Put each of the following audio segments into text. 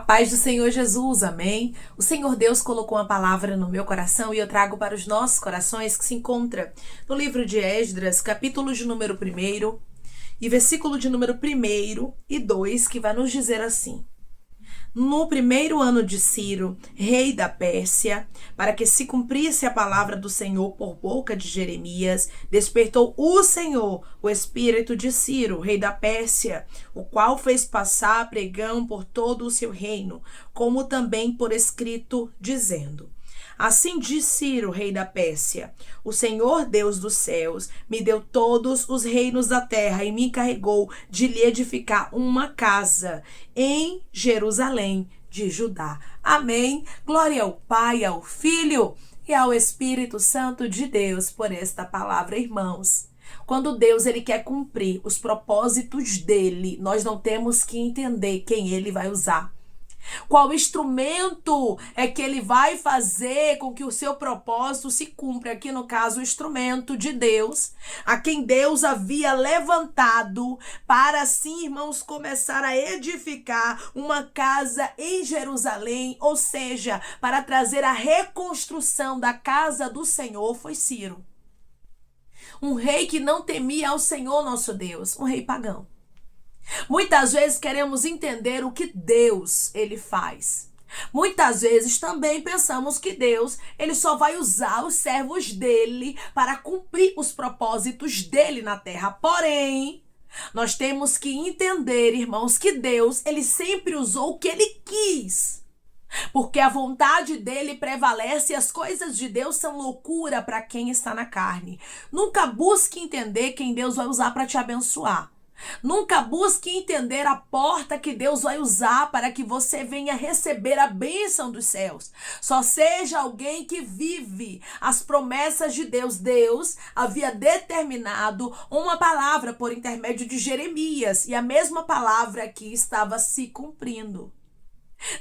Paz do Senhor Jesus, amém? O Senhor Deus colocou uma palavra no meu coração e eu trago para os nossos corações que se encontra no livro de Esdras, capítulo de número 1 e versículo de número 1 e 2, que vai nos dizer assim: No primeiro ano de Ciro, rei da Pérsia, para que se cumprisse a palavra do Senhor por boca de Jeremias, despertou o Senhor o espírito de Ciro, rei da Pérsia, o qual fez passar pregão por todo o seu reino, como também por escrito, dizendo: Assim diz Ciro, rei da Pérsia: O Senhor Deus dos céus me deu todos os reinos da terra e me encarregou de lhe edificar uma casa em Jerusalém de Judá. Amém. Glória ao Pai, ao Filho e ao Espírito Santo de Deus por esta palavra, irmãos. Quando Deus ele quer cumprir os propósitos dele, nós não temos que entender quem ele vai usar. Qual instrumento é que ele vai fazer com que o seu propósito se cumpra? Aqui no caso, o instrumento de Deus, a quem Deus havia levantado para assim, irmãos, começar a edificar uma casa em Jerusalém, ou seja, para trazer a reconstrução da casa do Senhor, foi Ciro. Um rei que não temia ao Senhor nosso Deus, um rei pagão. Muitas vezes queremos entender o que Deus ele faz. Muitas vezes também pensamos que Deus ele só vai usar os servos dele para cumprir os propósitos dele na terra. Porém, nós temos que entender, irmãos, que Deus ele sempre usou o que ele quis. Porque a vontade dele prevalece e as coisas de Deus são loucura para quem está na carne. Nunca busque entender quem Deus vai usar para te abençoar. Nunca busque entender a porta que Deus vai usar para que você venha receber a bênção dos céus. Só seja alguém que vive as promessas de Deus. Deus havia determinado uma palavra por intermédio de Jeremias e a mesma palavra aqui estava se cumprindo.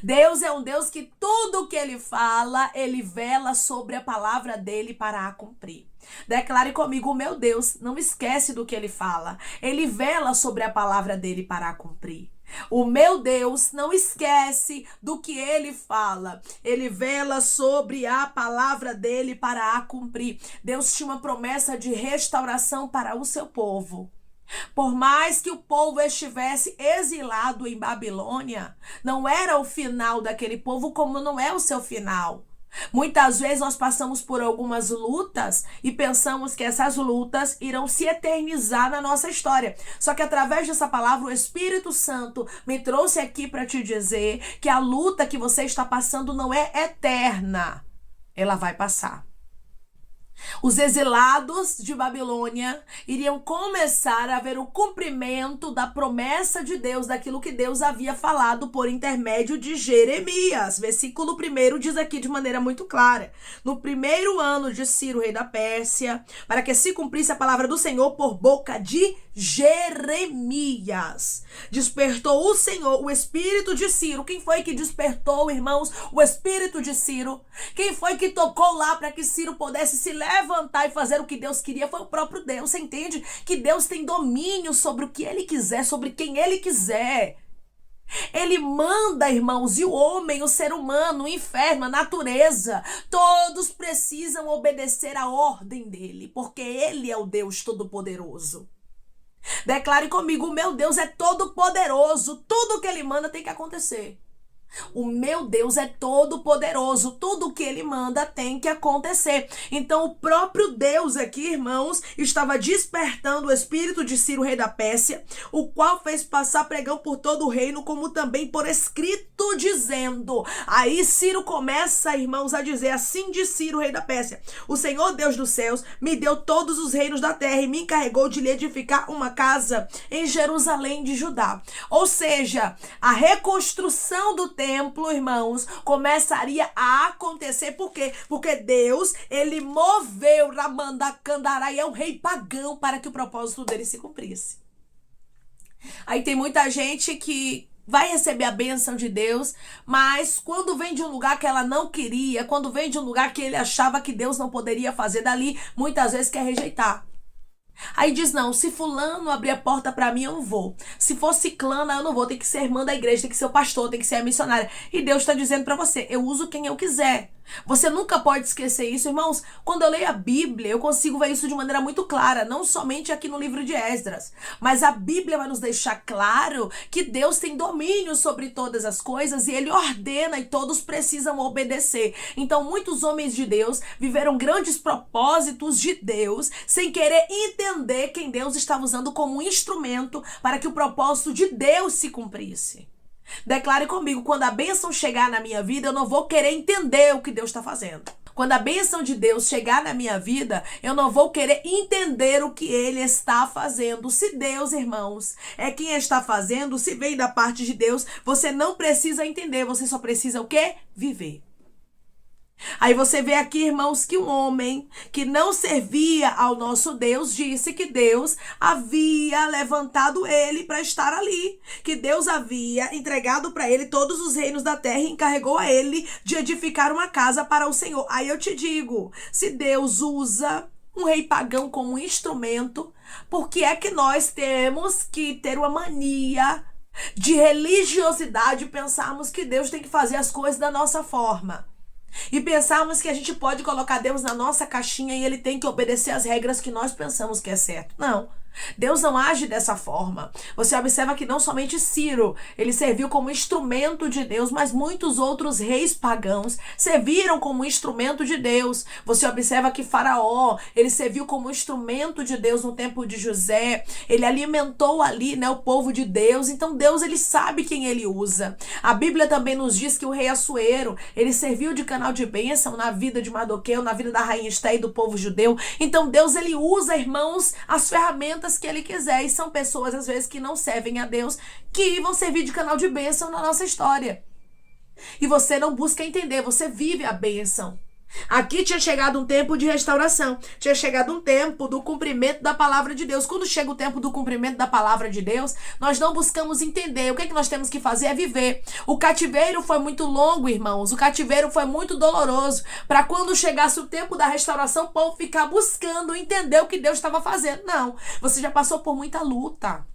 Deus é um Deus que tudo que ele fala, ele vela sobre a palavra dele para a cumprir. Declare comigo: o meu Deus não esquece do que ele fala. Ele vela sobre a palavra dele para a cumprir. O meu Deus não esquece do que ele fala. Ele vela sobre a palavra dele para a cumprir. Deus tinha uma promessa de restauração para o seu povo. Por mais que o povo estivesse exilado em Babilônia, não era o final daquele povo como não é o seu final. Muitas vezes nós passamos por algumas lutas e pensamos que essas lutas irão se eternizar na nossa história. Só que através dessa palavra o Espírito Santo me trouxe aqui para te dizer que a luta que você está passando não é eterna. Ela vai passar. Os exilados de Babilônia iriam começar a ver o cumprimento da promessa de Deus, daquilo que Deus havia falado por intermédio de Jeremias. Versículo 1 diz aqui de maneira muito clara: No primeiro ano de Ciro, rei da Pérsia, para que se cumprisse a palavra do Senhor por boca de Jeremias, despertou o Senhor o espírito de Ciro. Quem foi que despertou, irmãos, o espírito de Ciro? Quem foi que tocou lá para que Ciro pudesse se levantar e fazer o que Deus queria? Foi o próprio Deus. Você entende que Deus tem domínio sobre o que ele quiser, sobre quem ele quiser. Ele manda, irmãos, e o homem, o ser humano, o inferno, a natureza, todos precisam obedecer à ordem dele, porque ele é o Deus Todo-Poderoso. Declare comigo: o meu Deus é todo poderoso, tudo que ele manda tem que acontecer. O meu Deus é todo poderoso, tudo que ele manda tem que acontecer. Então o próprio Deus aqui, irmãos, estava despertando o espírito de Ciro, rei da Pérsia, o qual fez passar pregão por todo o reino, como também por escrito, dizendo. Aí Ciro começa, irmãos, a dizer: Assim diz Ciro, rei da Pérsia: O Senhor Deus dos céus me deu todos os reinos da terra e me encarregou de lhe edificar uma casa em Jerusalém de Judá. Ou seja, a reconstrução do templo, irmãos, começaria a acontecer. Por quê? Porque Deus, ele moveu Ramandacandarai, é um rei pagão, para que o propósito dele se cumprisse. Aí tem muita gente que vai receber a bênção de Deus, mas quando vem de um lugar que ela não queria, quando vem de um lugar que ele achava que Deus não poderia fazer dali, muitas vezes quer rejeitar. Aí diz, não, se fulano abrir a porta pra mim, eu não vou. Se for ciclana, eu não vou. Tem que ser irmã da igreja, tem que ser o pastor, tem que ser a missionária. E Deus está dizendo pra você, eu uso quem eu quiser. Você nunca pode esquecer isso, irmãos. Quando eu leio a Bíblia, eu consigo ver isso de maneira muito clara, não somente aqui no livro de Esdras, mas a Bíblia vai nos deixar claro que Deus tem domínio sobre todas as coisas e Ele ordena e todos precisam obedecer. Então, muitos homens de Deus viveram grandes propósitos de Deus sem querer entender quem Deus estava usando como um instrumento para que o propósito de Deus se cumprisse. Declare comigo, quando a bênção chegar na minha vida, eu não vou querer entender o que Deus está fazendo. Quando a bênção de Deus chegar na minha vida, eu não vou querer entender o que Ele está fazendo. Se Deus, irmãos, é quem está fazendo, se vem da parte de Deus, você não precisa entender, você só precisa o quê? Viver. Aí você vê aqui, irmãos, que um homem que não servia ao nosso Deus disse que Deus havia levantado ele para estar ali, que Deus havia entregado para ele todos os reinos da terra e encarregou a ele de edificar uma casa para o Senhor. Aí eu te digo, se Deus usa um rei pagão como um instrumento, por que é que nós temos que ter uma mania de religiosidade e pensarmos que Deus tem que fazer as coisas da nossa forma? E pensarmos que a gente pode colocar Deus na nossa caixinha e Ele tem que obedecer às regras que nós pensamos que é certo. Não. Deus não age dessa forma. Você observa que não somente Ciro, ele serviu como instrumento de Deus, mas muitos outros reis pagãos serviram como instrumento de Deus. Você observa que Faraó, ele serviu como instrumento de Deus no tempo de José. Ele alimentou ali, o povo de Deus. Então Deus, ele sabe quem ele usa. A Bíblia também nos diz que o rei Assuero, ele serviu de canal de bênção na vida de Mardoqueu, na vida da rainha Esté e do povo judeu. Então Deus, ele usa, irmãos, as ferramentas que ele quiser, e são pessoas às vezes que não servem a Deus, que vão servir de canal de bênção na nossa história. E você não busca entender, você vive a bênção. Aqui tinha chegado um tempo de restauração, tinha chegado um tempo do cumprimento da palavra de Deus. Quando chega o tempo do cumprimento da palavra de Deus, nós não buscamos entender. O que é que nós temos que fazer é viver. O cativeiro foi muito longo, irmãos. O cativeiro foi muito doloroso. Para quando chegasse o tempo da restauração, o povo ficar buscando entender o que Deus estava fazendo. Não, você já passou por muita luta.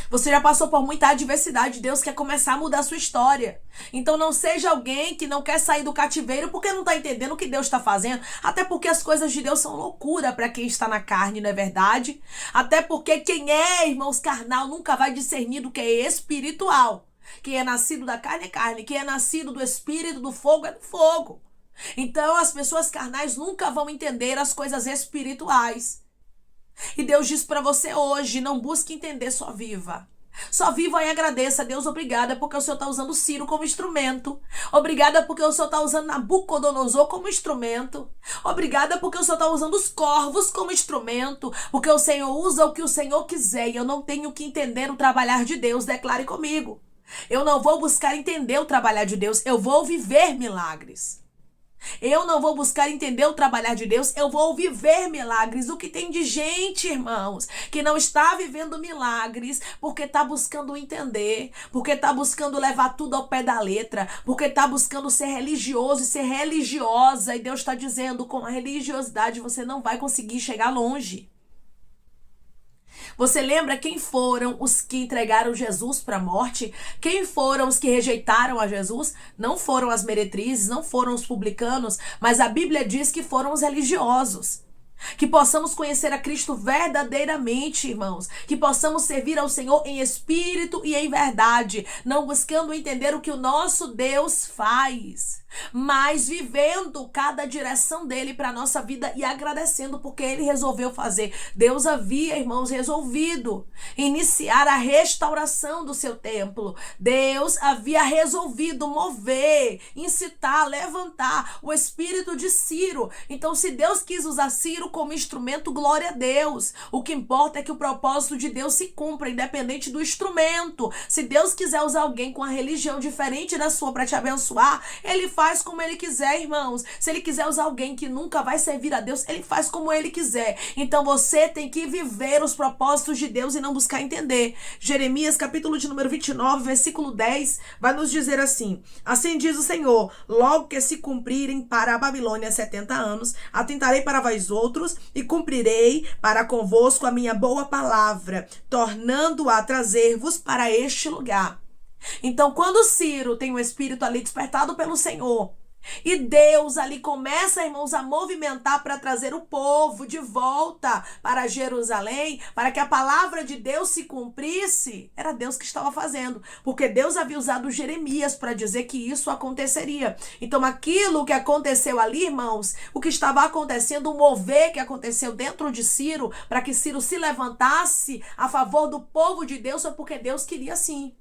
Você já passou por muita adversidade. Deus quer começar a mudar a sua história. Então não seja alguém que não quer sair do cativeiro porque não está entendendo o que Deus está fazendo. Até porque as coisas de Deus são loucura para quem está na carne, não é verdade? Até porque quem é, irmãos, carnal nunca vai discernir do que é espiritual. Quem é nascido da carne é carne. Quem é nascido do espírito, do fogo, é do fogo. Então as pessoas carnais nunca vão entender as coisas espirituais. E Deus diz para você hoje, não busque entender, só viva. Só viva e agradeça a Deus. Obrigada porque o Senhor está usando Ciro como instrumento. Obrigada porque o Senhor está usando Nabucodonosor como instrumento. Obrigada porque o Senhor está usando os corvos como instrumento. Porque o Senhor usa o que o Senhor quiser. E eu não tenho que entender o trabalhar de Deus. Declare comigo. Eu não vou buscar entender o trabalhar de Deus. Eu vou viver milagres. Eu não vou buscar entender o trabalhar de Deus, eu vou viver milagres. O que tem de gente, irmãos, que não está vivendo milagres porque está buscando entender, porque está buscando levar tudo ao pé da letra, porque está buscando ser religioso e ser religiosa. E Deus está dizendo, com a religiosidade você não vai conseguir chegar longe. Você lembra quem foram os que entregaram Jesus para a morte? Quem foram os que rejeitaram a Jesus? Não foram as meretrizes, não foram os publicanos, mas a Bíblia diz que foram os religiosos. Que possamos conhecer a Cristo verdadeiramente, irmãos. Que possamos servir ao Senhor em espírito e em verdade, não buscando entender o que o nosso Deus faz, mas vivendo cada direção dele para a nossa vida e agradecendo porque ele resolveu fazer. Deus havia, irmãos, resolvido iniciar a restauração do seu templo. Deus havia resolvido mover, incitar, levantar o espírito de Ciro. Então, se Deus quis usar Ciro como instrumento, glória a Deus. O que importa é que o propósito de Deus se cumpra, independente do instrumento. Se Deus quiser usar alguém com a religião diferente da sua para te abençoar, ele faz como ele quiser, irmãos. Se ele quiser usar alguém que nunca vai servir a Deus, ele faz como ele quiser. Então você tem que viver os propósitos de Deus e não buscar entender. Jeremias, capítulo de número 29, versículo 10, vai nos dizer assim: assim diz o Senhor, logo que se cumprirem para a Babilônia 70 anos, atentarei para vós outros outros e cumprirei para convosco a minha boa palavra, tornando-a trazer-vos para este lugar. Então, quando Ciro tem o espírito ali despertado pelo Senhor, e Deus ali começa, irmãos, a movimentar para trazer o povo de volta para Jerusalém, para que a palavra de Deus se cumprisse, era Deus que estava fazendo, porque Deus havia usado Jeremias para dizer que isso aconteceria. Então, aquilo que aconteceu ali, irmãos, o que estava acontecendo, o mover que aconteceu dentro de Ciro, para que Ciro se levantasse a favor do povo de Deus, foi porque Deus queria sim.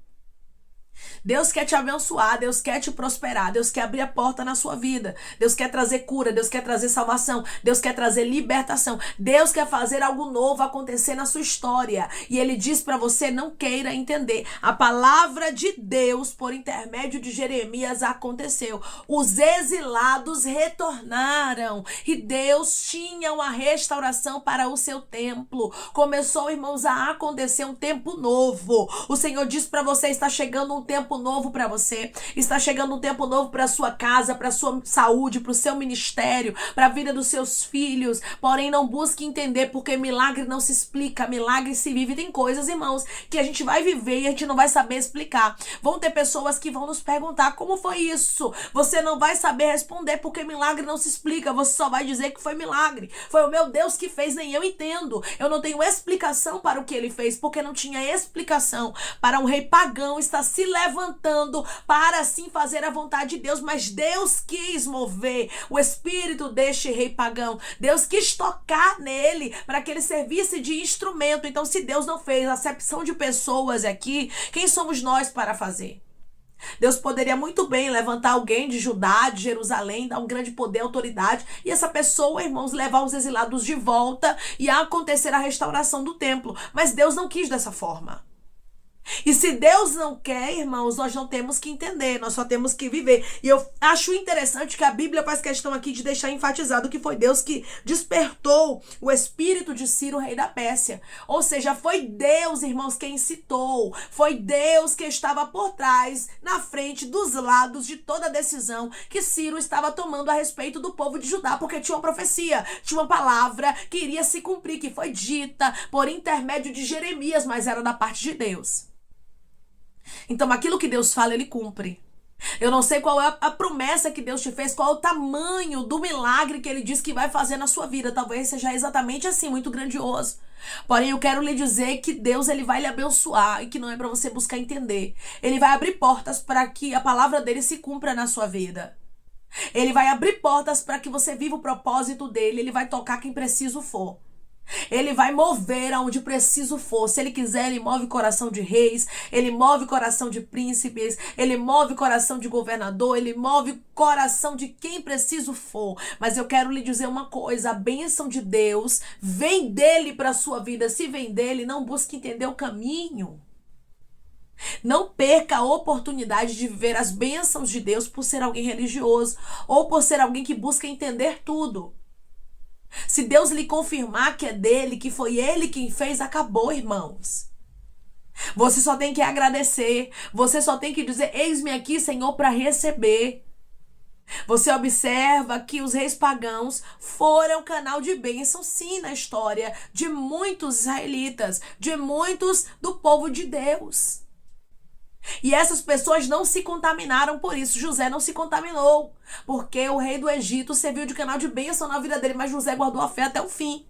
Deus quer te abençoar, Deus quer te prosperar, Deus quer abrir a porta na sua vida, Deus quer trazer cura, Deus quer trazer salvação, Deus quer trazer libertação, Deus quer fazer algo novo acontecer na sua história. E Ele diz para você, não queira entender. A palavra de Deus, por intermédio de Jeremias, aconteceu. Os exilados retornaram e Deus tinha uma restauração para o seu templo. Começou, irmãos, a acontecer um tempo novo. O Senhor diz para você, está chegando um tempo novo para você, está chegando um tempo novo para sua casa, para sua saúde, para o seu ministério, para a vida dos seus filhos. Porém, não busque entender, porque milagre não se explica, milagre se vive. Tem coisas, irmãos, que a gente vai viver e a gente não vai saber explicar. Vão ter pessoas que vão nos perguntar, como foi isso? Você não vai saber responder, porque milagre não se explica, você só vai dizer que foi milagre. Foi o meu Deus que fez, nem eu entendo. Eu não tenho explicação para o que Ele fez, porque não tinha explicação para um rei pagão estar se levantando para assim fazer a vontade de Deus, mas Deus quis mover o espírito deste rei pagão. Deus quis tocar nele para que ele servisse de instrumento. Então, se Deus não fez acepção de pessoas aqui, quem somos nós para fazer? Deus poderia muito bem levantar alguém de Judá, de Jerusalém, dar um grande poder, autoridade, e essa pessoa, irmãos, levar os exilados de volta e acontecer a restauração do templo. Mas Deus não quis dessa forma. E se Deus não quer, irmãos, nós não temos que entender, nós só temos que viver. E eu acho interessante que a Bíblia faz questão aqui de deixar enfatizado que foi Deus que despertou o espírito de Ciro, rei da Pérsia. Ou seja, foi Deus, irmãos, quem incitou. Foi Deus que estava por trás, na frente, dos lados de toda a decisão que Ciro estava tomando a respeito do povo de Judá, porque tinha uma profecia, tinha uma palavra que iria se cumprir, que foi dita por intermédio de Jeremias, mas era da parte de Deus. Então, aquilo que Deus fala, Ele cumpre. Eu não sei qual é a promessa que Deus te fez, qual é o tamanho do milagre que Ele diz que vai fazer na sua vida. Talvez seja exatamente assim, muito grandioso. Porém, eu quero lhe dizer que Deus, Ele vai lhe abençoar e que não é para você buscar entender. Ele vai abrir portas para que a palavra dEle se cumpra na sua vida. Ele vai abrir portas para que você viva o propósito dEle. Ele vai tocar quem preciso for. Ele vai mover aonde preciso for. Se Ele quiser, Ele move coração de reis, Ele move coração de príncipes, Ele move coração de governador, Ele move coração de quem preciso for. Mas eu quero lhe dizer uma coisa, a bênção de Deus vem dEle para a sua vida. Se vem dEle, não busque entender o caminho. Não perca a oportunidade de viver as bênçãos de Deus por ser alguém religioso ou por ser alguém que busca entender tudo. Se Deus lhe confirmar que é dele, que foi Ele quem fez, acabou, irmãos. Você só tem que agradecer. Você só tem que dizer, eis-me aqui, Senhor, para receber. Você observa que os reis pagãos foram canal de bênção, sim, na história de muitos israelitas, de muitos do povo de Deus. E essas pessoas não se contaminaram por isso. José não se contaminou, porque o rei do Egito serviu de canal de bênção na vida dele, mas José guardou a fé até o fim.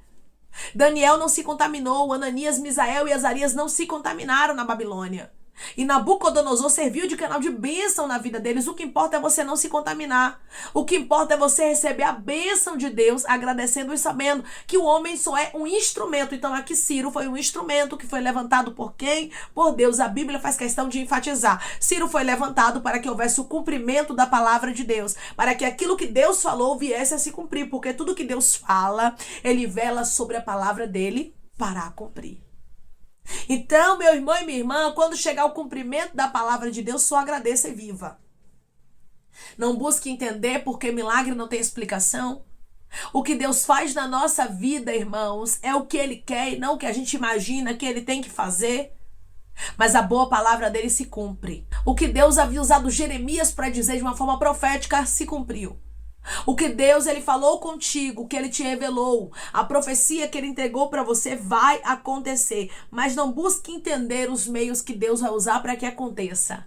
Daniel não se contaminou, Ananias, Misael e Azarias não se contaminaram na Babilônia. E Nabucodonosor serviu de canal de bênção na vida deles. O que importa é você não se contaminar. O que importa é você receber a bênção de Deus, agradecendo e sabendo que o homem só é um instrumento. Então aqui Ciro foi um instrumento que foi levantado por quem? Por Deus. A Bíblia faz questão de enfatizar. Ciro foi levantado para que houvesse o cumprimento da palavra de Deus, para que aquilo que Deus falou viesse a se cumprir, porque tudo que Deus fala, Ele vela sobre a palavra dele para cumprir. Então, meu irmão e minha irmã, quando chegar o cumprimento da palavra de Deus, só agradeça e viva. Não busque entender, porque milagre não tem explicação. O que Deus faz na nossa vida, irmãos, é o que Ele quer e não o que a gente imagina que Ele tem que fazer. Mas a boa palavra dele se cumpre. O que Deus havia usado Jeremias para dizer de uma forma profética se cumpriu. O que Deus ele falou contigo, o que ele te revelou, a profecia que ele entregou para você vai acontecer, mas não busque entender os meios que Deus vai usar para que aconteça.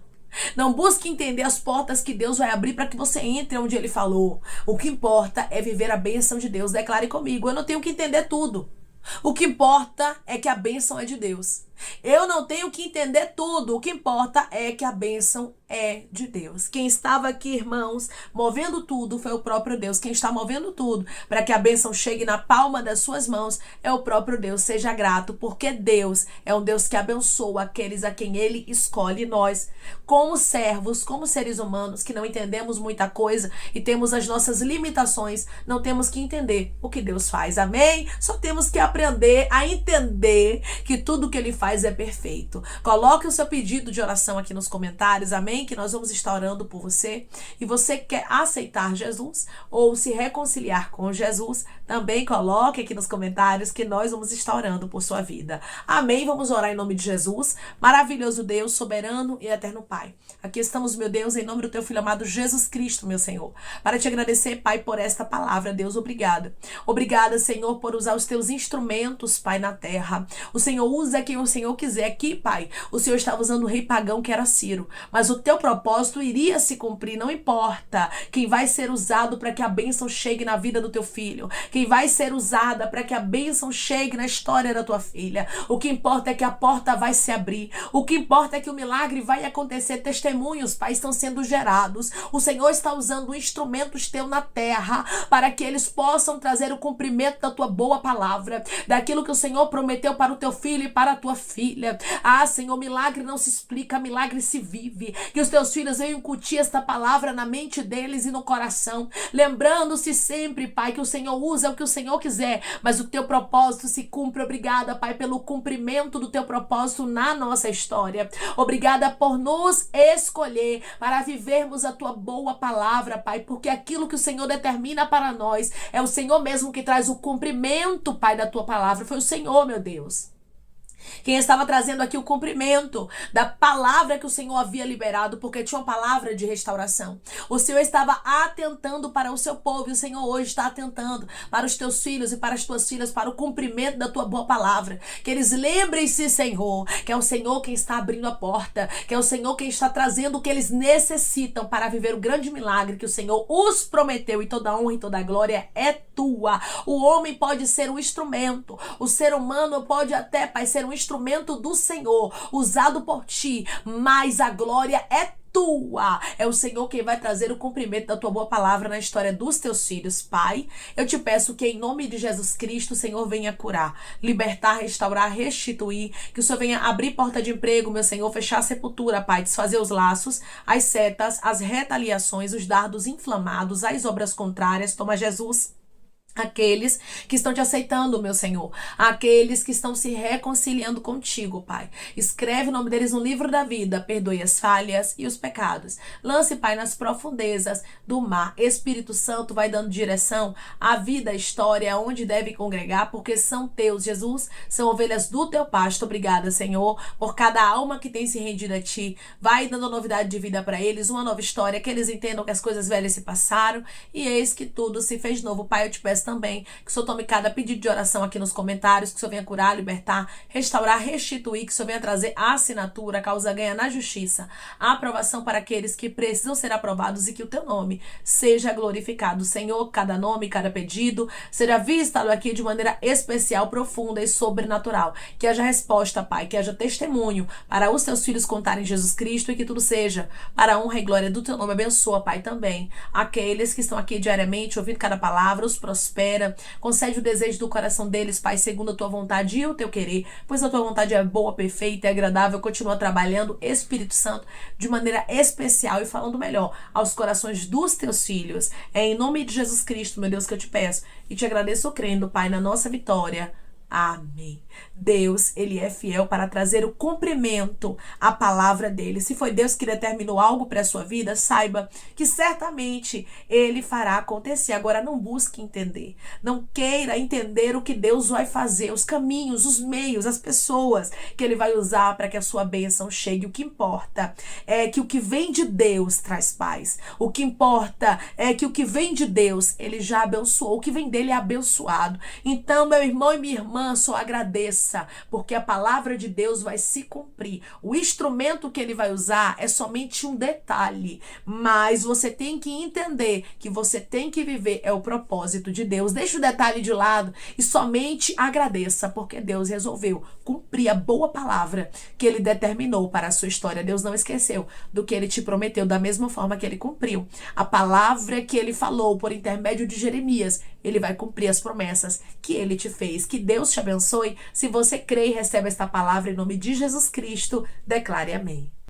Não busque entender as portas que Deus vai abrir para que você entre onde ele falou. O que importa é viver a bênção de Deus. Declare comigo, eu não tenho que entender tudo. O que importa é que a bênção é de Deus. Eu não tenho que entender tudo. O que importa é que a bênção é de Deus. Quem estava aqui, irmãos, movendo tudo foi o próprio Deus. Quem está movendo tudo para que a bênção chegue na palma das suas mãos é o próprio Deus. Seja grato, porque Deus é um Deus que abençoa aqueles a quem ele escolhe. Nós, como servos, como seres humanos que não entendemos muita coisa e temos as nossas limitações, não temos que entender o que Deus faz. Amém? Só temos que aprender a entender que tudo que ele faz é perfeito. Coloque o seu pedido de oração aqui nos comentários, amém? Que nós vamos estar orando por você. E você que quer aceitar Jesus ou se reconciliar com Jesus, também coloque aqui nos comentários que nós vamos estar orando por sua vida. Amém? Vamos orar em nome de Jesus. Maravilhoso Deus, soberano e eterno Pai. Aqui estamos, meu Deus, em nome do teu Filho amado Jesus Cristo, meu Senhor. Para te agradecer, Pai, por esta palavra. Deus, obrigada. Obrigada, Senhor, por usar os teus instrumentos, Pai, na terra. O Senhor usa quem o Senhor quiser. Aqui, Pai, o Senhor estava usando o rei pagão que era Ciro, mas o teu propósito iria se cumprir. Não importa quem vai ser usado para que a bênção chegue na vida do teu filho, quem vai ser usada para que a bênção chegue na história da tua filha. O que importa é que a porta vai se abrir. O que importa é que o milagre vai acontecer. Testemunhos, Pai, estão sendo gerados. O Senhor está usando instrumentos teu na terra para que eles possam trazer o cumprimento da tua boa palavra, daquilo que o Senhor prometeu para o teu filho e para a tua filha. Ah, Senhor, milagre não se explica, milagre se vive. Que os teus filhos venham incutir esta palavra na mente deles e no coração, lembrando-se sempre, Pai, que o Senhor usa o que o Senhor quiser, mas o teu propósito se cumpre. Obrigada, Pai, pelo cumprimento do teu propósito na nossa história. Obrigada por nos escolher para vivermos a tua boa palavra, Pai, porque aquilo que o Senhor determina para nós é o Senhor mesmo que traz o cumprimento, Pai, da tua palavra. Foi o Senhor, meu Deus, quem estava trazendo aqui o cumprimento da palavra que o Senhor havia liberado, porque tinha uma palavra de restauração. O Senhor estava atentando para o seu povo, e o Senhor hoje está atentando para os teus filhos e para as tuas filhas, para o cumprimento da tua boa palavra. Que eles lembrem-se, Senhor, que é o Senhor quem está abrindo a porta, que é o Senhor quem está trazendo o que eles necessitam para viver o grande milagre que o Senhor os prometeu, e toda a honra e toda a glória é tua. O homem pode ser um instrumento, o ser humano pode até, Pai, ser um instrumento do Senhor, usado por ti, mas a glória é tua. É o Senhor quem vai trazer o cumprimento da tua boa palavra na história dos teus filhos. Pai, eu te peço que em nome de Jesus Cristo o Senhor venha curar, libertar, restaurar, restituir, que o Senhor venha abrir porta de emprego, meu Senhor, fechar a sepultura, Pai, desfazer os laços, as setas, as retaliações, os dardos inflamados, as obras contrárias. Toma, Jesus, aqueles que estão te aceitando, meu Senhor, aqueles que estão se reconciliando contigo, Pai. Escreve o nome deles no livro da vida, perdoe as falhas e os pecados. Lance, Pai, nas profundezas do mar. Espírito Santo vai dando direção à vida, à história, onde deve congregar, porque são teus, Jesus, são ovelhas do teu pasto. Obrigada, Senhor, por cada alma que tem se rendido a ti. Vai dando novidade de vida para eles, uma nova história, que eles entendam que as coisas velhas se passaram e eis que tudo se fez novo. Pai, eu te peço também que o Senhor tome cada pedido de oração aqui nos comentários, que o Senhor venha curar, libertar, restaurar, restituir, que o Senhor venha trazer a assinatura, a causa ganha na justiça, a aprovação para aqueles que precisam ser aprovados, e que o teu nome seja glorificado. Senhor, cada nome, cada pedido seja visitado aqui de maneira especial, profunda e sobrenatural. Que haja resposta, Pai, que haja testemunho para os teus filhos contarem Jesus Cristo, e que tudo seja para a honra e glória do teu nome. Abençoa, Pai, também aqueles que estão aqui diariamente ouvindo cada palavra, os prospera, concede o desejo do coração deles, Pai, segundo a tua vontade e o teu querer, pois a tua vontade é boa, perfeita e agradável. Continua trabalhando, Espírito Santo, de maneira especial e falando melhor aos corações dos teus filhos. É em nome de Jesus Cristo, meu Deus, que eu te peço e te agradeço crendo, Pai, na nossa vitória. Amém. Deus, ele é fiel para trazer o cumprimento à palavra dele. Se foi Deus que determinou algo para a sua vida, saiba que certamente ele fará acontecer. Agora, não busque entender. Não queira entender o que Deus vai fazer, os caminhos, os meios, as pessoas que ele vai usar para que a sua bênção chegue. O que importa é que o que vem de Deus traz paz. O que importa é que o que vem de Deus, ele já abençoou. O que vem dele é abençoado. Então, meu irmão e minha irmã, só agradeça, porque a palavra de Deus vai se cumprir. O instrumento que ele vai usar é somente um detalhe, mas você tem que entender que você tem que viver é o propósito de Deus. Deixa o detalhe de lado e somente agradeça, porque Deus resolveu cumprir a boa palavra que ele determinou para a sua história. Deus não esqueceu do que ele te prometeu, da mesma forma que ele cumpriu. A palavra que ele falou por intermédio de Jeremias, ele vai cumprir as promessas que ele te fez. Que Deus te abençoe. Se você crê e recebe esta palavra em nome de Jesus Cristo, declare amém.